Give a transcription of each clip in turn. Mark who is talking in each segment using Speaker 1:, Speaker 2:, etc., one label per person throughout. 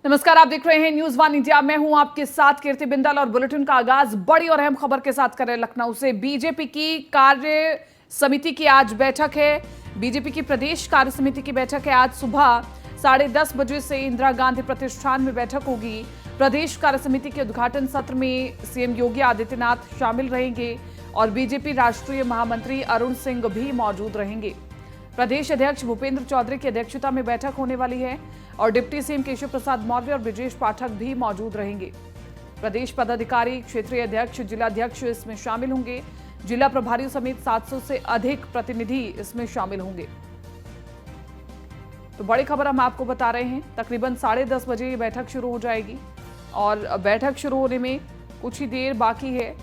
Speaker 1: नमस्कार, आप देख रहे हैं न्यूज वन इंडिया। मैं हूं आपके साथ कीर्ति बिंदल और बुलेटिन का आगाज बड़ी और अहम खबर के साथ करें लखनऊ से। बीजेपी की कार्य समिति की आज बैठक है। बीजेपी की प्रदेश कार्य समिति की बैठक है। आज सुबह 10:30 बजे से इंदिरा गांधी प्रतिष्ठान में बैठक होगी। प्रदेश कार्य समिति के उद्घाटन सत्र में सीएम योगी आदित्यनाथ शामिल रहेंगे और बीजेपी राष्ट्रीय महामंत्री अरुण सिंह भी मौजूद रहेंगे। प्रदेश अध्यक्ष भूपेंद्र चौधरी की अध्यक्षता में बैठक होने वाली है और डिप्टी सीएम केशव प्रसाद मौर्य और ब्रजेश पाठक भी मौजूद रहेंगे। प्रदेश पदाधिकारी, क्षेत्रीय अध्यक्ष, जिलाध्यक्ष इसमें शामिल होंगे। जिला प्रभारियों समेत 700 से अधिक प्रतिनिधि इसमें शामिल होंगे। तो बड़ी खबर हम आपको बता रहे हैं, तकरीबन 10:30 बजे ये बैठक शुरू हो जाएगी और बैठक शुरू होने में कुछ ही देर बाकी है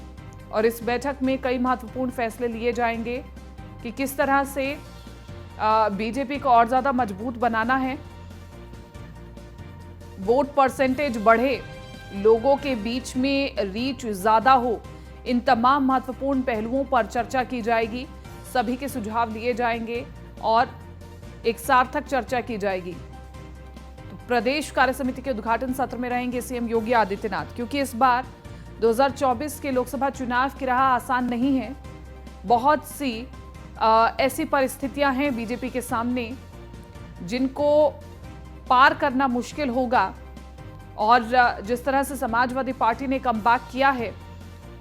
Speaker 1: और इस बैठक में कई महत्वपूर्ण फैसले लिए जाएंगे कि किस तरह से बीजेपी को और ज्यादा मजबूत बनाना है, वोट परसेंटेज बढ़े, लोगों के बीच में रीच ज्यादा हो। इन तमाम महत्वपूर्ण पहलुओं पर चर्चा की जाएगी, सभी के सुझाव लिए जाएंगे और एक सार्थक चर्चा की जाएगी। तो प्रदेश कार्य समिति के उद्घाटन सत्र में रहेंगे सीएम योगी आदित्यनाथ, क्योंकि इस बार 2024 के लोकसभा चुनाव की राह आसान नहीं है। बहुत सी ऐसी परिस्थितियां हैं बीजेपी के सामने जिनको पार करना मुश्किल होगा और जिस तरह से समाजवादी पार्टी ने कमबैक किया है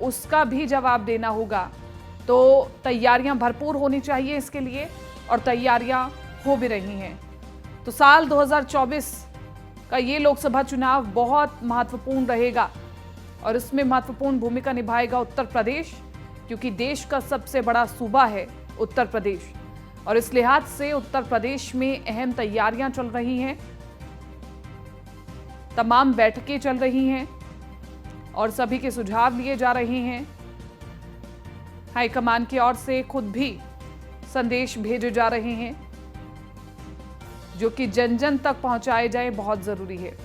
Speaker 1: उसका भी जवाब देना होगा। तो तैयारियां भरपूर होनी चाहिए इसके लिए और तैयारियां हो भी रही हैं। तो साल 2024 का ये लोकसभा चुनाव बहुत महत्वपूर्ण रहेगा और इसमें महत्वपूर्ण भूमिका निभाएगा उत्तर प्रदेश, क्योंकि देश का सबसे बड़ा सूबा है उत्तर प्रदेश और इस लिहाज से उत्तर प्रदेश में अहम तैयारियां चल रही हैं, तमाम बैठकें चल रही हैं और सभी के सुझाव लिए जा रहे हैं। हाईकमान की ओर से खुद भी संदेश भेजे जा रहे हैं जो कि जन जन तक पहुंचाए जाए, बहुत जरूरी है।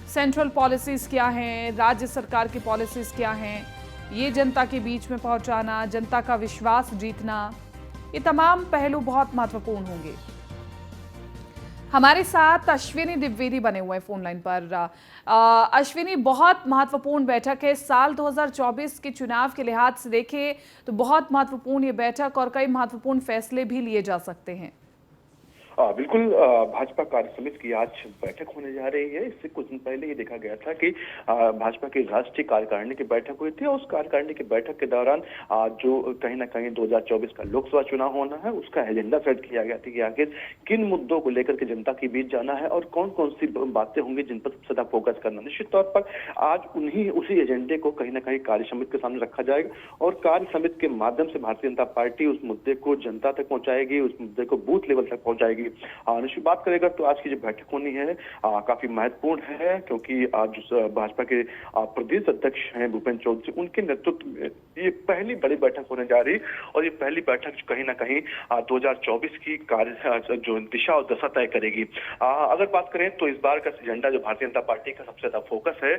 Speaker 1: सेंट्रल पॉलिसीज क्या हैं, राज्य सरकार की पॉलिसीज क्या हैं, ये जनता के बीच में पहुंचाना, जनता का विश्वास जीतना, ये तमाम पहलू बहुत महत्वपूर्ण होंगे। हमारे साथ अश्विनी द्विवेदी बने हुए हैं फोन लाइन पर। अश्विनी, बहुत महत्वपूर्ण बैठक है। साल 2024 के चुनाव के लिहाज से देखें तो बहुत महत्वपूर्ण ये बैठक और कई महत्वपूर्ण फैसले भी लिए जा सकते हैं।
Speaker 2: बिल्कुल, भाजपा कार्य समिति की आज बैठक होने जा रही है। इससे कुछ दिन पहले ये देखा गया था कि भाजपा की राष्ट्रीय कार्यकारिणी की बैठक हुई थी और उस कार्यकारिणी की बैठक के दौरान जो कहीं ना कहीं 2024 का लोकसभा चुनाव होना है उसका एजेंडा सेट किया गया था कि आखिर किन मुद्दों को लेकर के जनता के बीच जाना है और कौन कौन सी बातें होंगी जिन पर सदा फोकस करना। निश्चित तौर पर आज उसी एजेंडे को कहीं ना कहीं कार्य समिति के सामने रखा जाएगा और कार्य समिति के माध्यम से भारतीय जनता पार्टी उस मुद्दे को जनता तक पहुंचाएगी, उस मुद्दे को बूथ लेवल तक पहुंचाएगी। निश्चित बात करेगा तो आज की जो बैठक होनी है काफी महत्वपूर्ण है, क्योंकि आज भाजपा के प्रदेश अध्यक्ष हैं भूपेंद्र चौधरी, उनके नेतृत्व में ये पहली बड़ी बैठक होने जा रही और ये पहली बैठक कहीं ना कहीं 2024 की कार्य जो दिशा और दशा तय करेगी। अगर बात करें तो इस बार का एजेंडा जो भारतीय जनता पार्टी का सबसे ज्यादा फोकस है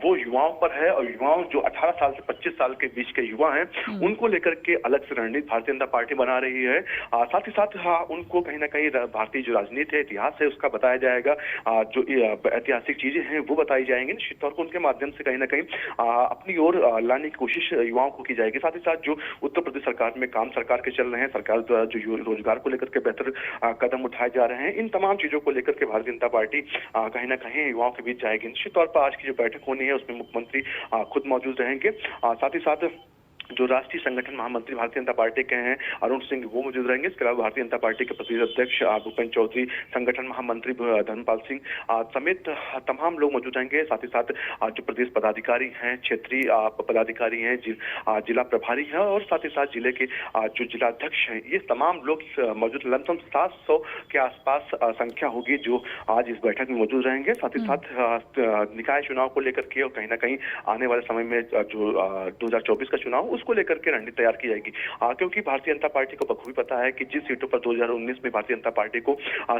Speaker 2: वो युवाओं पर है और युवाओं जो 18 साल से 25 साल के बीच के युवा हैं उनको लेकर के अलग से रणनीति भारतीय जनता पार्टी बना रही है। साथ ही साथ उनको कहीं ना कहीं भारतीय जो राजनीति है, इतिहास है, उसका बताया जाएगा। जो ऐतिहासिक चीजें हैं वो बताई जाएंगी। निश्चित तौर पर उनके माध्यम से कहीं ना कहीं अपनी ओर लाने की कोशिश युवाओं को की जाएगी। साथ ही साथ जो उत्तर प्रदेश सरकार में काम सरकार के चल रहे हैं, सरकार द्वारा जो रोजगार को लेकर के बेहतर कदम उठाए जा रहे हैं, इन तमाम चीजों को लेकर के भारतीय जनता पार्टी कहीं ना कहीं युवाओं के बीच जाएगी। निश्चित तौर पर आज की जो बैठक होनी है उसमें मुख्यमंत्री खुद मौजूद रहेंगे। साथ ही साथ जो राष्ट्रीय संगठन महामंत्री भारतीय जनता पार्टी के हैं अरुण सिंह वो मौजूद रहेंगे। इसके अलावा भारतीय जनता पार्टी के प्रदेश अध्यक्ष भूपेंद्र चौधरी, संगठन महामंत्री धर्मपाल सिंह समेत तमाम लोग मौजूद रहेंगे। साथ ही साथ जो प्रदेश पदाधिकारी हैं, क्षेत्रीय पदाधिकारी हैं, जिला प्रभारी हैं और साथ ही साथ जिले के जो जिलाध्यक्ष हैं, ये तमाम लोग मौजूद। लमसम 700 के आसपास संख्या होगी जो आज इस बैठक में मौजूद रहेंगे। साथ ही साथ निकाय चुनाव को लेकर के और कहीं ना कहीं आने वाले समय में जो 2024 का चुनाव उसको लेकर के रणनीति तैयार की जाएगी। क्योंकि भारतीय जनता पार्टी को बखूबी पता है कि जिस सीटों पर 2019 में भारतीय जनता पार्टी को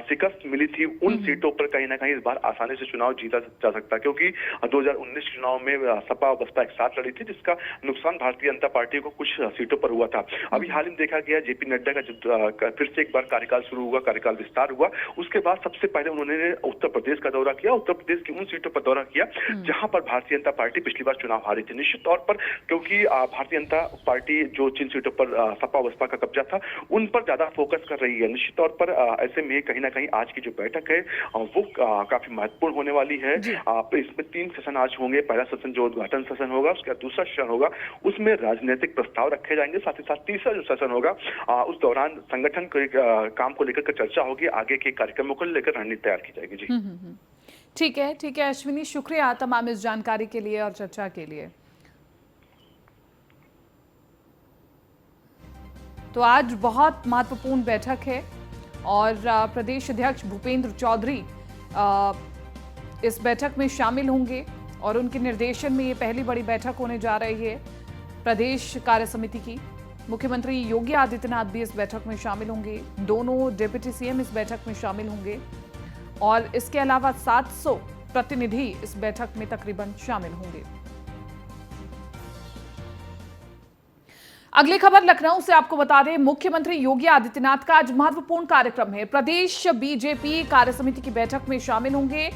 Speaker 2: शिकस्त मिली थी, उन सीटों पर कहीं ना कहीं इस बार आसानी से चुनाव जीता जा सकता है, क्योंकि 2019 चुनाव में सपा और बसपा एक साथ लड़ी थी, जिसका नुकसान भारतीय जनता पार्टी को कुछ सीटों पर हुआ था। अभी हाल ही देखा गया जेपी नड्डा का फिर से एक बार कार्यकाल शुरू हुआ, कार्यकाल विस्तार हुआ। उसके बाद सबसे पहले उन्होंने उत्तर प्रदेश का दौरा किया, उत्तर प्रदेश की उन सीटों पर दौरा किया जहां पर भारतीय जनता पार्टी पिछली बार चुनाव हारी थी। निश्चित तौर पर क्योंकि भारतीय जनता पार्टी जो जिन सीटों पर सपा बसपा का कब्जा था उन पर ज्यादा फोकस कर रही है। निश्चित तौर पर ऐसे में कहीं ना कहीं आज की जो बैठक है वो काफी महत्वपूर्ण होने वाली है। इसमें 3 सेशन आज होंगे। पहला सेशन जो उद्घाटन सेशन होगा, उसके बाद दूसरा सेशन होगा, उसमें राजनीतिक प्रस्ताव रखे जाएंगे। साथ ही साथ तीसरा जो सेशन होगा उस दौरान संगठन के काम को लेकर चर्चा होगी, आगे के कार्यक्रमों को लेकर रणनीति तैयार की जाएगी। जी
Speaker 1: ठीक है अश्विनी, शुक्रिया तमाम इस जानकारी के लिए और चर्चा के लिए। तो आज बहुत महत्वपूर्ण बैठक है और प्रदेश अध्यक्ष भूपेंद्र चौधरी इस बैठक में शामिल होंगे और उनके निर्देशन में ये पहली बड़ी बैठक होने जा रही है प्रदेश कार्य समिति की। मुख्यमंत्री योगी आदित्यनाथ भी इस बैठक में शामिल होंगे, दोनों डिप्टी सीएम इस बैठक में शामिल होंगे और इसके अलावा 700 प्रतिनिधि इस बैठक में तकरीबन शामिल होंगे। अगली खबर लखनऊ से आपको बता दें, मुख्यमंत्री योगी आदित्यनाथ का आज महत्वपूर्ण कार्यक्रम है। प्रदेश बीजेपी कार्य समिति की बैठक में शामिल होंगे।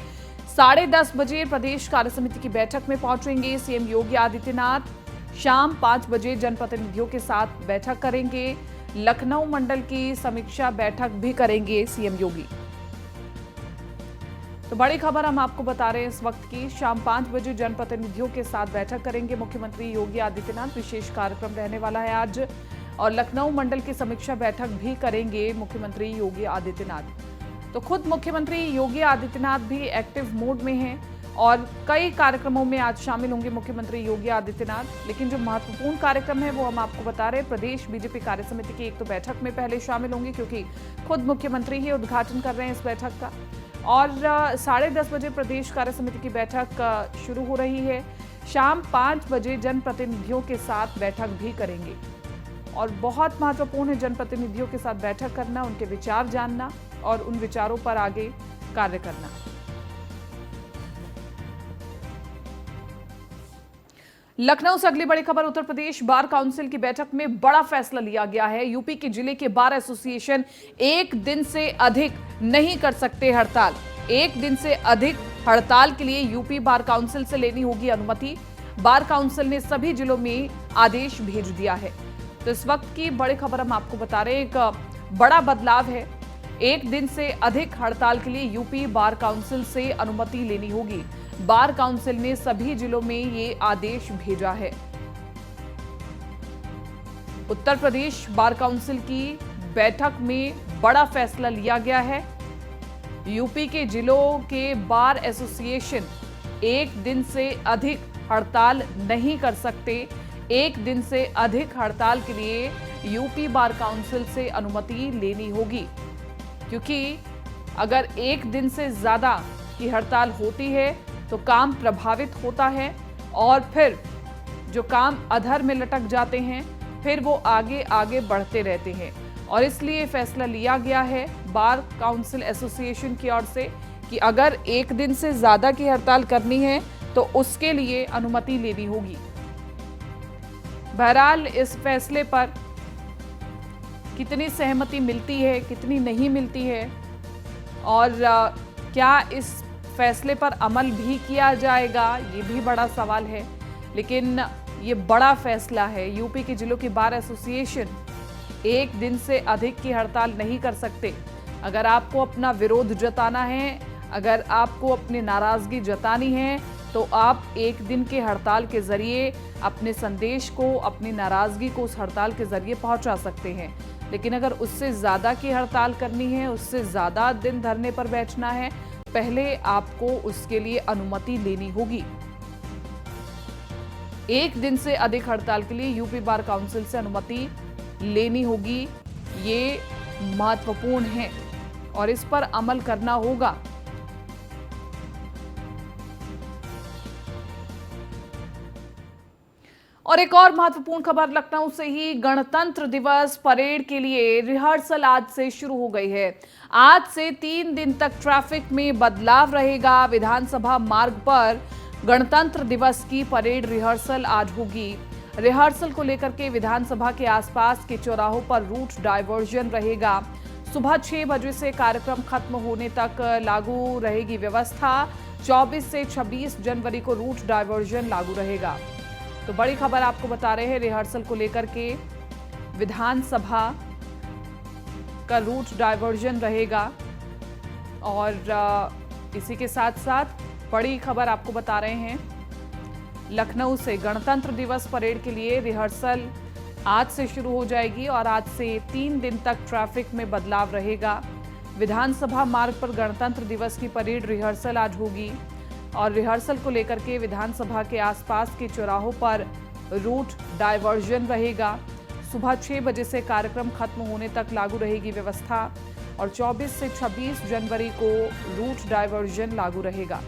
Speaker 1: 10:30 बजे प्रदेश कार्य समिति की बैठक में पहुंचेंगे सीएम योगी आदित्यनाथ। शाम 5 बजे जनप्रतिनिधियों के साथ बैठक करेंगे। लखनऊ मंडल की समीक्षा बैठक भी करेंगे सीएम योगी। तो बड़ी खबर हम आपको बता रहे हैं इस वक्त की। शाम 5 बजे जनप्रतिनिधियों के साथ बैठक करेंगे मुख्यमंत्री योगी आदित्यनाथ। विशेष कार्यक्रम रहने वाला है आज और लखनऊ मंडल की समीक्षा बैठक भी करेंगे मुख्यमंत्री योगी आदित्यनाथ। तो खुद मुख्यमंत्री योगी आदित्यनाथ भी एक्टिव मोड में हैं और कई कार्यक्रमों में आज शामिल होंगे मुख्यमंत्री योगी आदित्यनाथ। लेकिन जो महत्वपूर्ण कार्यक्रम है वो हम आपको बता रहे हैं। प्रदेश बीजेपी कार्य समिति की एक तो बैठक में पहले शामिल होंगे क्योंकि खुद मुख्यमंत्री ही उद्घाटन कर रहे हैं इस बैठक का, और 10:30 बजे प्रदेश कार्य समिति की बैठक शुरू हो रही है। शाम 5 बजे जनप्रतिनिधियों के साथ बैठक भी करेंगे और बहुत महत्वपूर्ण है जनप्रतिनिधियों के साथ बैठक करना, उनके विचार जानना और उन विचारों पर आगे कार्य करना। लखनऊ से अगली बड़ी खबर, उत्तर प्रदेश बार काउंसिल की बैठक में बड़ा फैसला लिया गया है। यूपी के जिले के बार एसोसिएशन 1 दिन से अधिक नहीं कर सकते हड़ताल। 1 दिन से अधिक हड़ताल के लिए यूपी बार काउंसिल से लेनी होगी अनुमति। बार काउंसिल ने सभी जिलों में आदेश भेज दिया है। तो इस वक्त की बड़ी खबर हम आपको बता रहे हैं, एक बड़ा बदलाव है। 1 दिन से अधिक हड़ताल के लिए यूपी बार काउंसिल से अनुमति लेनी होगी। बार काउंसिल ने सभी जिलों में ये आदेश भेजा है। उत्तर प्रदेश बार काउंसिल की बैठक में बड़ा फैसला लिया गया है। यूपी के जिलों के बार एसोसिएशन 1 दिन से अधिक हड़ताल नहीं कर सकते। 1 दिन से अधिक हड़ताल के लिए यूपी बार काउंसिल से अनुमति लेनी होगी, क्योंकि अगर 1 दिन से ज्यादा की हड़ताल होती है तो काम प्रभावित होता है और फिर जो काम अधर में लटक जाते हैं फिर वो आगे आगे बढ़ते रहते हैं। और इसलिए फैसला लिया गया है बार काउंसिल एसोसिएशन की ओर से कि अगर 1 दिन से ज्यादा की हड़ताल करनी है तो उसके लिए अनुमति लेनी होगी। बहरहाल इस फैसले पर कितनी सहमति मिलती है, कितनी नहीं मिलती है और क्या इस फैसले पर अमल भी किया जाएगा, ये भी बड़ा सवाल है। लेकिन ये बड़ा फैसला है। यूपी के जिलों की बार एसोसिएशन 1 दिन से अधिक की हड़ताल नहीं कर सकते। अगर आपको अपना विरोध जताना है, अगर आपको अपनी नाराजगी जतानी है तो आप 1 दिन के हड़ताल के जरिए अपने संदेश को, अपनी नाराजगी को उस हड़ताल के जरिए पहुंचा सकते हैं। लेकिन अगर उससे ज्यादा की हड़ताल करनी है, उससे ज्यादा दिन धरने पर बैठना है, पहले आपको उसके लिए अनुमति लेनी होगी। 1 दिन से अधिक हड़ताल के लिए यूपी बार काउंसिल से अनुमति लेनी होगी। ये महत्वपूर्ण है और इस पर अमल करना होगा। और एक और महत्वपूर्ण खबर लखनऊ से ही गणतंत्र दिवस परेड के लिए रिहर्सल आज से शुरू हो गई है। आज से 3 दिन तक ट्रैफिक में बदलाव रहेगा। विधानसभा मार्ग पर गणतंत्र दिवस की परेड रिहर्सल आज होगी। रिहर्सल को लेकर के विधानसभा के आसपास के चौराहों पर रूट डायवर्जन रहेगा। सुबह 6 बजे से कार्यक्रम खत्म होने तक लागू रहेगी व्यवस्था। 24 से 26 जनवरी को रूट डायवर्जन लागू रहेगा। तो बड़ी खबर आपको बता रहे हैं, रिहर्सल को लेकर के विधानसभा का रूट डायवर्जन रहेगा। और इसी के साथ साथ बड़ी खबर आपको बता रहे हैं, लखनऊ से गणतंत्र दिवस परेड के लिए रिहर्सल आज से शुरू हो जाएगी और आज से 3 दिन तक ट्रैफिक में बदलाव रहेगा। विधानसभा मार्ग पर गणतंत्र दिवस की परेड रिहर्सल आज होगी और रिहर्सल को लेकर के विधानसभा के आसपास के चौराहों पर रूट डायवर्जन रहेगा। सुबह 6 बजे से कार्यक्रम खत्म होने तक लागू रहेगी व्यवस्था और 24 से 26 जनवरी को रूट डायवर्जन लागू रहेगा।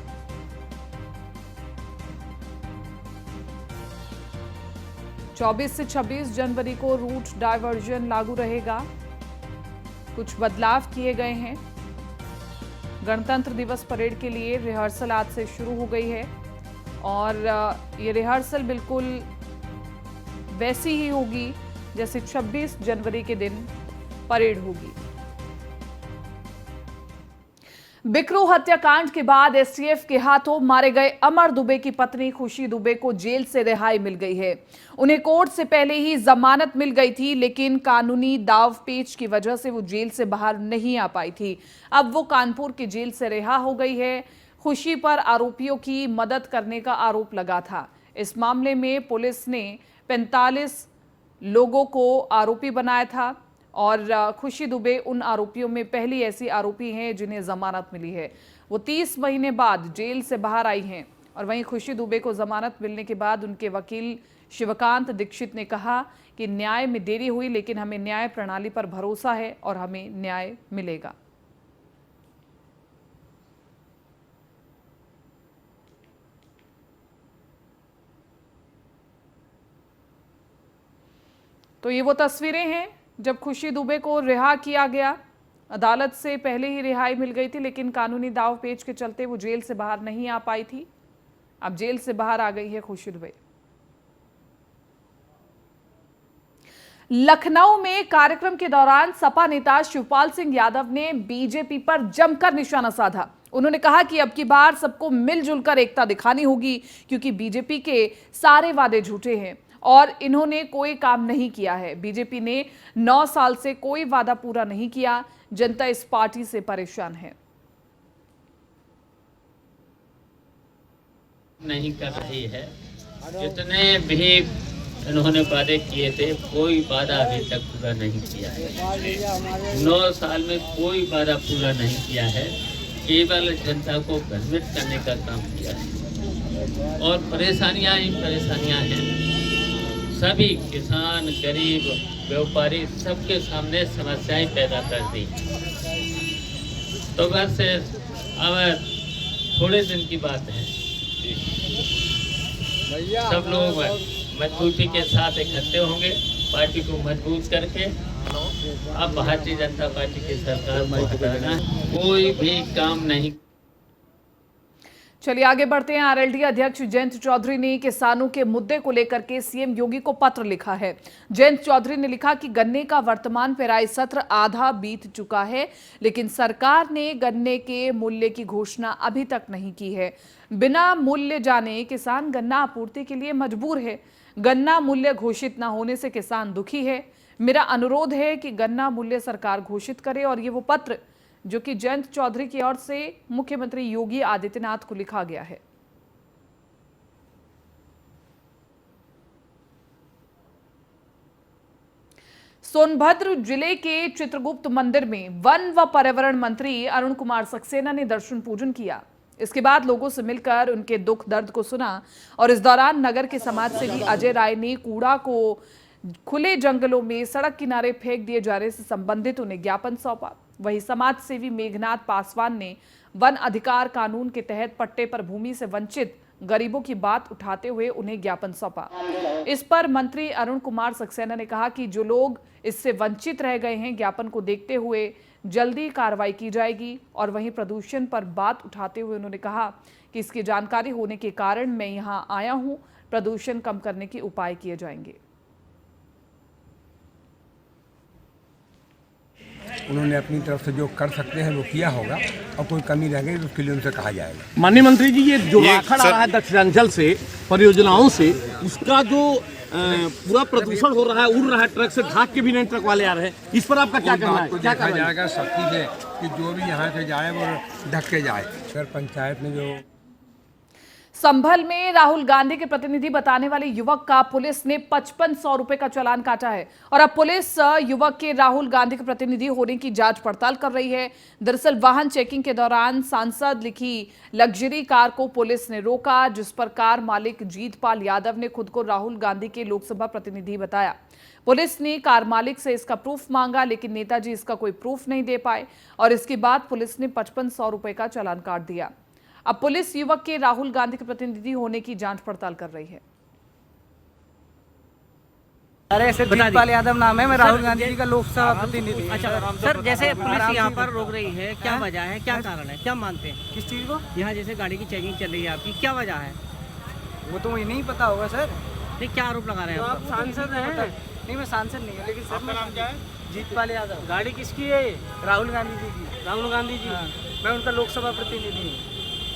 Speaker 1: चौबीस से 26 जनवरी को रूट डायवर्जन लागू रहेगा। कुछ बदलाव किए गए हैं। गणतंत्र दिवस परेड के लिए रिहर्सल आज से शुरू हो गई है और ये रिहर्सल बिल्कुल वैसी ही होगी जैसे 26 जनवरी के दिन परेड होगी। बिकरू हत्याकांड के बाद एसटीएफ के हाथों मारे गए अमर दुबे की पत्नी खुशी दुबे को जेल से रिहाई मिल गई है। उन्हें कोर्ट से पहले ही जमानत मिल गई थी, लेकिन कानूनी दावपेच की वजह से वो जेल से बाहर नहीं आ पाई थी। अब वो कानपुर की जेल से रिहा हो गई है। खुशी पर आरोपियों की मदद करने का आरोप लगा था। इस मामले में पुलिस ने 45 लोगों को आरोपी बनाया था और खुशी दुबे उन आरोपियों में पहली ऐसी आरोपी हैं जिन्हें जमानत मिली है। वो 30 महीने बाद जेल से बाहर आई हैं और वहीं खुशी दुबे को जमानत मिलने के बाद उनके वकील शिवकांत दीक्षित ने कहा कि न्याय में देरी हुई, लेकिन हमें न्याय प्रणाली पर भरोसा है और हमें न्याय मिलेगा। तो ये वो तस्वीरें हैं जब खुशी दुबे को रिहा किया गया। अदालत से पहले ही रिहाई मिल गई थी, लेकिन कानूनी दावपेच के चलते वो जेल से बाहर नहीं आ पाई थी। अब जेल से बाहर आ गई है खुशी दुबे। लखनऊ में कार्यक्रम के दौरान सपा नेता शिवपाल सिंह यादव ने बीजेपी पर जमकर निशाना साधा। उन्होंने कहा कि अब की बार सबको मिलजुल कर एकता दिखानी होगी, क्योंकि बीजेपी के सारे वादे झूठे हैं और इन्होंने कोई काम नहीं किया है। बीजेपी ने 9 साल से कोई वादा पूरा नहीं किया। जनता इस पार्टी से परेशान है।
Speaker 3: नहीं कर रही है। जितने भी इन्होंने वादे किए थे, कोई वादा अभी तक पूरा नहीं किया है। 9 साल में कोई वादा पूरा नहीं किया है। केवल जनता को भ्रमित करने का काम किया है और परेशानियां ही परेशानियां हैं। सभी किसान, गरीब, व्यापारी सबके सामने समस्याएं पैदा कर दी। तो बस अब थोड़े दिन की बात है, सब लोग मजबूती के साथ इकट्ठे होंगे, पार्टी को मजबूत करके अब भारतीय जनता पार्टी की सरकार को हटाना कोई भी काम नहीं।
Speaker 1: चलिए आगे बढ़ते हैं। आरएलडी अध्यक्ष जयंत चौधरी ने किसानों के मुद्दे को लेकर के सीएम योगी को पत्र लिखा है। जयंत चौधरी ने लिखा कि गन्ने का वर्तमान पेराई सत्र आधा बीत चुका है, लेकिन सरकार ने गन्ने के मूल्य की घोषणा अभी तक नहीं की है। बिना मूल्य जाने किसान गन्ना आपूर्ति के लिए मजबूर है। गन्ना मूल्य घोषित न होने से किसान दुखी है। मेरा अनुरोध है कि गन्ना मूल्य सरकार घोषित करे। और ये वो पत्र जो कि जयंत चौधरी की ओर से मुख्यमंत्री योगी आदित्यनाथ को लिखा गया है। सोनभद्र जिले के चित्रगुप्त मंदिर में वन व पर्यावरण मंत्री अरुण कुमार सक्सेना ने दर्शन पूजन किया। इसके बाद लोगों से मिलकर उनके दुख दर्द को सुना और इस दौरान नगर के समाज सेवी अजय राय ने कूड़ा को खुले जंगलों में सड़क किनारे फेंक दिए जाने से संबंधित उन्हें ज्ञापन सौंपा। वहीं समाज सेवी मेघनाथ पासवान ने वन अधिकार कानून के तहत पट्टे पर भूमि से वंचित गरीबों की बात उठाते हुए उन्हें ज्ञापन सौंपा। इस पर मंत्री अरुण कुमार सक्सेना ने कहा कि जो लोग इससे वंचित रह गए हैं, ज्ञापन को देखते हुए जल्दी कार्रवाई की जाएगी। और वहीं प्रदूषण पर बात उठाते हुए उन्होंने कहा कि इसकी जानकारी होने के कारण मैं यहां आया हूं, प्रदूषण कम करने के उपाय किए जाएंगे।
Speaker 4: उन्होंने अपनी तरफ से जो कर सकते हैं वो किया होगा, और कोई कमी रह गई तो उसके लिए उनसे कहा जाएगा।
Speaker 5: माननीय मंत्री जी, ये जो राखड़ आ रहा है दक्षिणांचल से परियोजनाओं से, उसका जो पूरा प्रदूषण हो रहा है, उड़ रहा है, ट्रक से ढाक के भी नहीं ट्रक वाले आ रहे हैं, इस पर आपका क्या कहना है?
Speaker 4: क्या देखा जाएगा सख्ती से कि जो भी यहाँ से जाए वो ढक के जाए। सर पंचायत ने जो
Speaker 1: संभल में राहुल गांधी के प्रतिनिधि बताने वाले युवक का पुलिस ने 5500 रुपए का चालान काटा है। और अब पुलिस युवक के राहुल गांधी के प्रतिनिधि होने की जांच पड़ताल कर रही है। दरअसल वाहन चेकिंग के दौरान सांसद लिखी लग्जरी कार को पुलिस ने रोका, जिस पर कार मालिक जीतपाल यादव ने खुद को राहुल गांधी के लोकसभा प्रतिनिधि बताया। पुलिस ने कार मालिक से इसका प्रूफ मांगा, लेकिन नेताजी इसका कोई प्रूफ नहीं दे पाए और इसके बाद पुलिस ने 5500 रुपए का चालान काट दिया। अब पुलिस युवक के राहुल गांधी के प्रतिनिधि होने की जांच पड़ताल कर रही है।
Speaker 6: अरे सर, जीतपाल यादव नाम है, मैं राहुल गांधी जी का लोकसभा प्रतिनिधि।
Speaker 7: अच्छा सर, जैसे पुलिस यहाँ पर रोक रही है, क्या वजह है, क्या कारण है, क्या मानते हैं?
Speaker 6: किस चीज़ को?
Speaker 7: यहाँ जैसे गाड़ी की चेकिंग चल रही है आपकी, क्या वजह है?
Speaker 6: वो तो मुझे नहीं पता होगा सर।
Speaker 7: नहीं, क्या आरोप लगा रहे हैं आप?
Speaker 6: सांसद हैं? नहीं, मैं सांसद नहीं हूँ, लेकिन सर नाम क्या है? जीतपाल यादव। गाड़ी किसकी है? राहुल गांधी जी की। राहुल गांधी जी? मैं उनका लोकसभा प्रतिनिधि हूँ।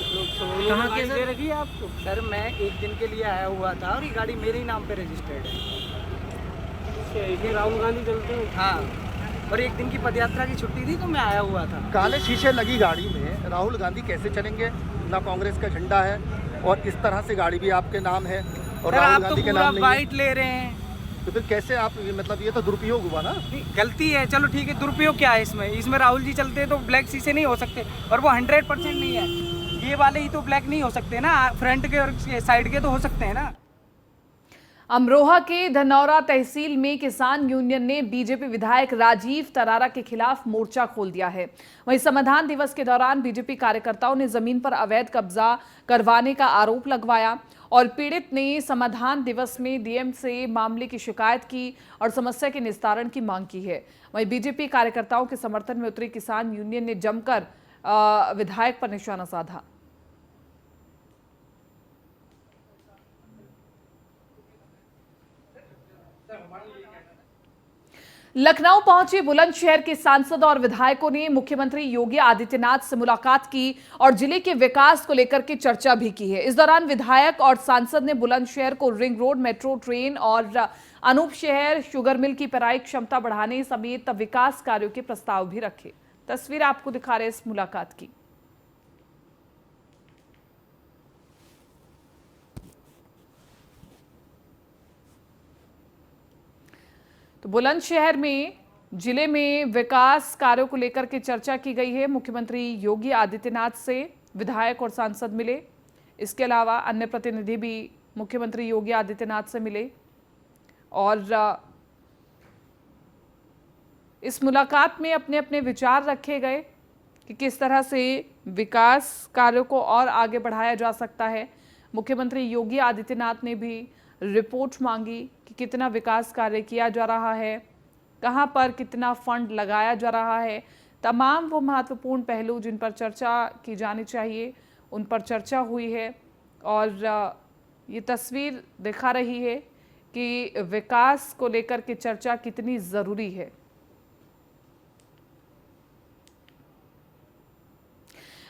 Speaker 7: कहाँ के
Speaker 6: दे रखी है आपको? सर मैं एक दिन के लिए आया हुआ था और ये गाड़ी मेरे ही नाम पे रजिस्टर्ड है। ये राहुल गांधी चलते हैं? हाँ, और एक दिन की पदयात्रा की छुट्टी थी तो मैं आया हुआ था।
Speaker 5: काले शीशे लगी गाड़ी में राहुल गांधी कैसे चलेंगे? ना कांग्रेस का झंडा है और इस तरह से गाड़ी भी आपके नाम है और राहुल गांधी के नाम नहीं है।
Speaker 6: बाइट ले रहे हैं
Speaker 5: तो फिर कैसे आप, मतलब ये तो दुरुपयोग हुआ ना?
Speaker 6: गलती है, चलो ठीक है, दुरुपयोग क्या है इसमें राहुल जी चलते हैं तो ब्लैक शीशे नहीं हो सकते, और वो 100% नहीं है। ये वाले ही तो ब्लैक नहीं हो सकते ना, फ्रंट के और साइड के तो हो सकते हैं ना।
Speaker 1: अमरोहा के धनौरा तहसील में किसान यूनियन ने बीजेपी विधायक राजीव तरारा के खिलाफ मोर्चा खोल दिया है। वहीं समाधान दिवस के दौरान बीजेपी कार्यकर्ताओं ने जमीन पर अवैध कब्जा करवाने का आरोप लगवाया और पीड़ित ने समाधान दिवस में डीएम से मामले की शिकायत की और समस्या के निस्तारण की मांग की है। वहीं बीजेपी कार्यकर्ताओं के समर्थन में उतरी किसान यूनियन ने जमकर विधायक पर निशाना साधा। लखनऊ पहुंचे बुलंदशहर के सांसद और विधायकों ने मुख्यमंत्री योगी आदित्यनाथ से मुलाकात की और जिले के विकास को लेकर के चर्चा भी की है। इस दौरान विधायक और सांसद ने बुलंदशहर को रिंग रोड, मेट्रो ट्रेन और अनूप शहर शुगर मिल की पेराई क्षमता बढ़ाने समेत विकास कार्यों के प्रस्ताव भी रखे। तस्वीर आपको दिखा रहे इस मुलाकात की। तो बुलंदशहर में जिले में विकास कार्यों को लेकर के चर्चा की गई है। मुख्यमंत्री योगी आदित्यनाथ से विधायक और सांसद मिले। इसके अलावा अन्य प्रतिनिधि भी मुख्यमंत्री योगी आदित्यनाथ से मिले और इस मुलाकात में अपने अपने विचार रखे गए कि किस तरह से विकास कार्यों को और आगे बढ़ाया जा सकता है। मुख्यमंत्री योगी आदित्यनाथ ने भी रिपोर्ट मांगी कि कितना विकास कार्य किया जा रहा है, कहां पर कितना फंड लगाया जा रहा है। तमाम वो महत्वपूर्ण पहलू जिन पर चर्चा की जानी चाहिए उन पर चर्चा हुई है और ये तस्वीर दिखा रही है कि विकास को लेकर के चर्चा कितनी ज़रूरी है।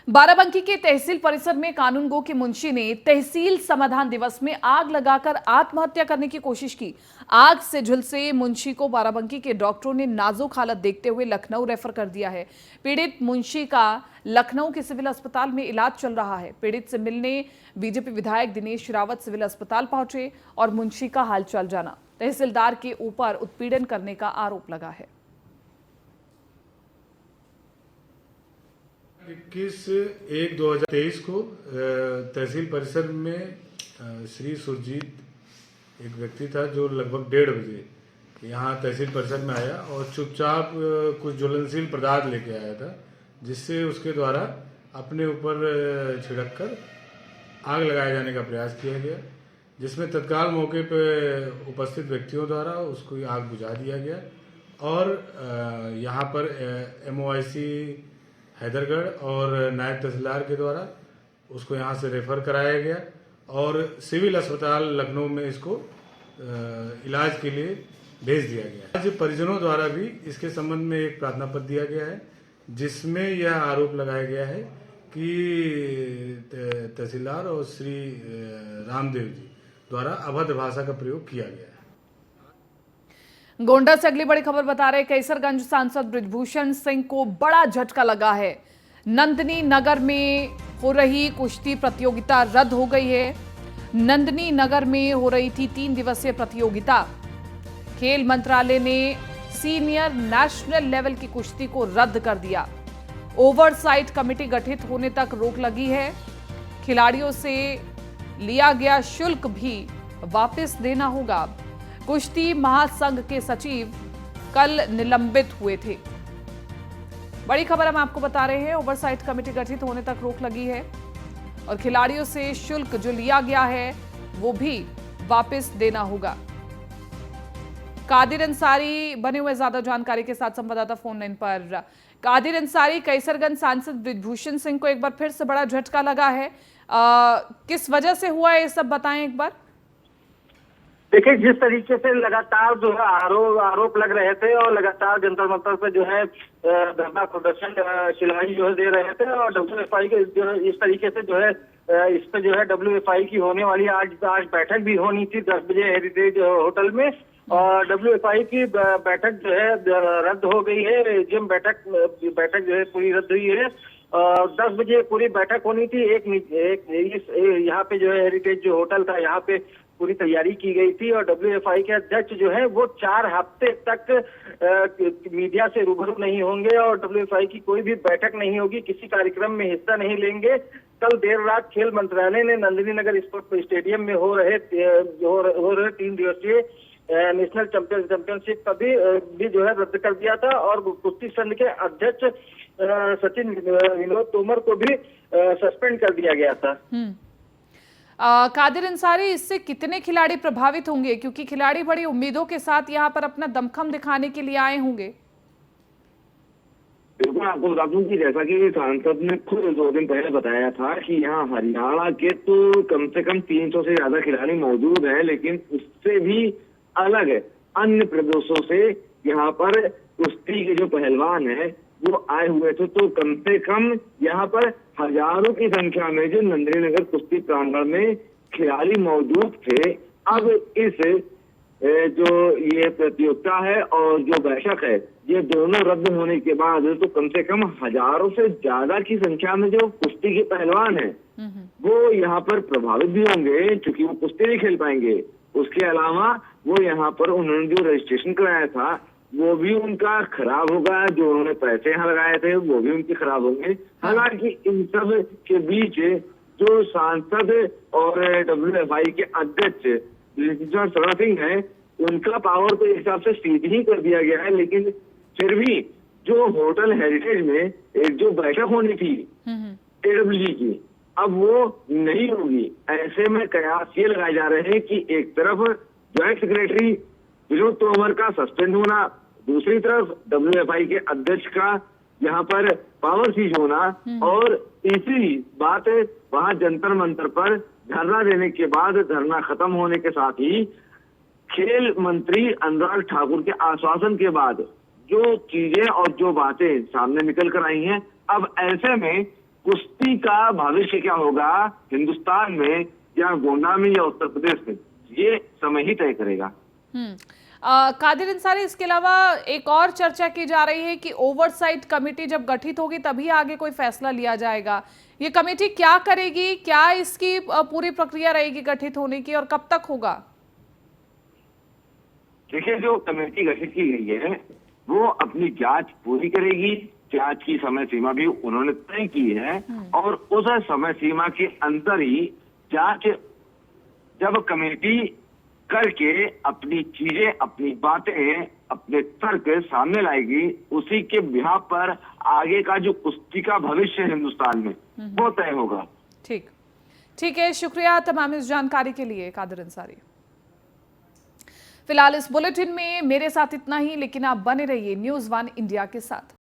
Speaker 1: बाराबंकी के तहसील परिसर में कानून गो के मुंशी ने तहसील समाधान दिवस में आग लगाकर आत्महत्या करने की कोशिश की। आग से झुलसे मुंशी को बाराबंकी के डॉक्टरों ने नाजुक हालत देखते हुए लखनऊ रेफर कर दिया है। पीड़ित मुंशी का लखनऊ के सिविल अस्पताल में इलाज चल रहा है। पीड़ित से मिलने बीजेपी विधायक दिनेश रावत सिविल अस्पताल पहुंचे और मुंशी का हालचाल जाना। तहसीलदार के ऊपर उत्पीड़न करने का आरोप लगा है।
Speaker 8: 21/1/2023 को तहसील परिसर में श्री सुरजीत एक व्यक्ति था जो लगभग 1:30 बजे यहाँ तहसील परिसर में आया और चुपचाप कुछ ज्वलनशील पदार्थ लेके आया था, जिससे उसके द्वारा अपने ऊपर छिड़क कर आग लगाए जाने का प्रयास किया गया, जिसमें तत्काल मौके पर उपस्थित व्यक्तियों द्वारा उसको आग बुझा दिया गया और यहाँ पर MOIC हैदरगढ़ और नायब तहसीलदार के द्वारा उसको यहाँ से रेफर कराया गया और सिविल अस्पताल लखनऊ में इसको इलाज के लिए भेज दिया गया। आज परिजनों द्वारा भी इसके संबंध में एक प्रार्थना पत्र दिया गया है, जिसमें यह आरोप लगाया गया है कि तहसीलदार और श्री रामदेव जी द्वारा अभद्र भाषा का प्रयोग किया गया है।
Speaker 1: गोंडा से अगली बड़ी खबर बता रहे कैसरगंज सांसद बृजभूषण सिंह को बड़ा झटका लगा है। नंदिनी नगर में हो रही कुश्ती प्रतियोगिता रद्द हो गई है। नंदिनी नगर में हो रही थी 3 दिवसीय प्रतियोगिता। खेल मंत्रालय ने सीनियर नेशनल लेवल की कुश्ती को रद्द कर दिया। ओवरसाइट कमेटी गठित होने तक रोक लगी है। खिलाड़ियों से लिया गया शुल्क भी वापस देना होगा। कुश्ती महासंघ के सचिव कल निलंबित हुए थे। बड़ी खबर हम आपको बता रहे हैं, ओवरसाइट कमेटी गठित होने तक रोक लगी है और खिलाड़ियों से शुल्क जो लिया गया है वो भी वापस देना होगा। कादिर अंसारी बने हुए ज्यादा जानकारी के साथ संवाददाता फोन लाइन पर। कादिर अंसारी, कैसरगंज सांसद बृजभूषण सिंह को एक बार फिर से बड़ा झटका लगा है, किस वजह से हुआ है ये सब बताएं एक बार।
Speaker 9: देखिए, जिस तरीके से लगातार जो है आरोप लग रहे थे और लगातार जंतर मंतर पे जो है धरना प्रदर्शन खिलाड़ी जो है दे रहे थे और WFI के जो है इस तरीके से जो है इस पे जो है WFI की होने वाली आज बैठक भी होनी थी 10 बजे हेरिटेज होटल में और WFI की बैठक जो है रद्द हो गई है। जिम बैठक जो है पूरी रद्द हुई है। 10 बजे पूरी बैठक होनी थी। यहाँ पे जो है हेरिटेज जो होटल था यहाँ पे पूरी तैयारी की गई थी और WFI के अध्यक्ष जो है वो 4 हफ्ते तक मीडिया से रूबरू नहीं होंगे और WFI की कोई भी बैठक नहीं होगी, किसी कार्यक्रम में हिस्सा नहीं लेंगे। कल देर रात खेल मंत्रालय ने नंदिनी नगर स्पोर्ट्स स्टेडियम में हो रहे 3 दिवसीय नेशनल चैंपियनशिप का भी जो है रद्द कर दिया था और कुश्ती संघ के अध्यक्ष सचिन विनोद तोमर को भी सस्पेंड कर दिया गया था।
Speaker 1: कादिर अंसारी, इससे कितने खिलाड़ी प्रभावित होंगे, क्योंकि खिलाड़ी बड़ी उम्मीदों के साथ यहाँ पर अपना दमखम दिखाने के लिए आए होंगे।
Speaker 9: बिल्कुल, आपको बता दूं कि जैसा कि सांसद ने खुद 2 दिन पहले बताया था कि यहाँ हरियाणा के तो कम से कम 300 से ज्यादा खिलाड़ी मौजूद हैं, लेकिन उससे भी अलग अन्य प्रदेशों से यहाँ पर कुश्ती के जो पहलवान है वो आए हुए थे। तो कम से कम यहाँ पर हजारों की संख्या में जो नंदिनी नगर कुश्ती प्रांगण में खिलाड़ी मौजूद थे। अब इस जो ये प्रतियोगिता है और जो बैठक है ये दोनों रद्द होने के बाद तो कम से कम हजारों से ज्यादा की संख्या में जो कुश्ती के पहलवान हैं वो यहाँ पर प्रभावित भी होंगे, क्योंकि वो कुश्ती नहीं खेल पाएंगे। उसके अलावा वो यहाँ पर उन्होंने जो रजिस्ट्रेशन कराया था वो भी उनका खराब होगा, जो उन्होंने पैसे यहाँ लगाए थे वो भी उनके खराब होंगे। हालांकि इन सब के बीच जो सांसद और WFI के अध्यक्ष शरण सिंह है उनका पावर तो इस हिसाब से सीध ही कर दिया गया है, लेकिन फिर भी जो होटल हेरिटेज में एक जो बैठक होनी थी AWG की अब वो नहीं होगी। ऐसे में कयास ये लगाए जा रहे हैं कि एक तरफ ज्वाइंट सेक्रेटरी विनोद तोमर का सस्पेंड होना, दूसरी तरफ WFI के अध्यक्ष का यहाँ पर पावर सीज होना और तीसरी बात वहाँ जंतर मंतर पर धरना देने के बाद धरना खत्म होने के साथ ही खेल मंत्री अनुराग ठाकुर के आश्वासन के बाद जो चीजें और जो बातें सामने निकल कर आई हैं, अब ऐसे में कुश्ती का भविष्य क्या होगा हिंदुस्तान में या गोंडा में या उत्तर प्रदेश में, ये समय ही तय करेगा।
Speaker 1: कादिर अंसारी, इसके अलावा एक और चर्चा की जा रही है कि ओवरसाइट कमेटी जब गठित होगी तभी आगे कोई फैसला लिया जाएगा। ये कमेटी क्या करेगी, क्या इसकी पूरी प्रक्रिया रहेगी गठित होने की और कब तक होगा?
Speaker 9: देखिए, जो कमेटी गठित की गई है वो अपनी जांच पूरी करेगी। जांच की समय सीमा भी उन्होंने तय की है और उस समय सीमा के अंदर ही जांच जब कमेटी करके अपनी चीजें, अपनी बातें, अपने तर्क सामने लाएगी, उसी के बिहाफ पर आगे का जो कुश्ती का भविष्य हिंदुस्तान में वो तय होगा।
Speaker 1: ठीक, ठीक है, शुक्रिया तमाम इस जानकारी के लिए कादिर अंसारी। फिलहाल इस बुलेटिन में मेरे साथ इतना ही, लेकिन आप बने रहिए न्यूज़ 1 इंडिया के साथ।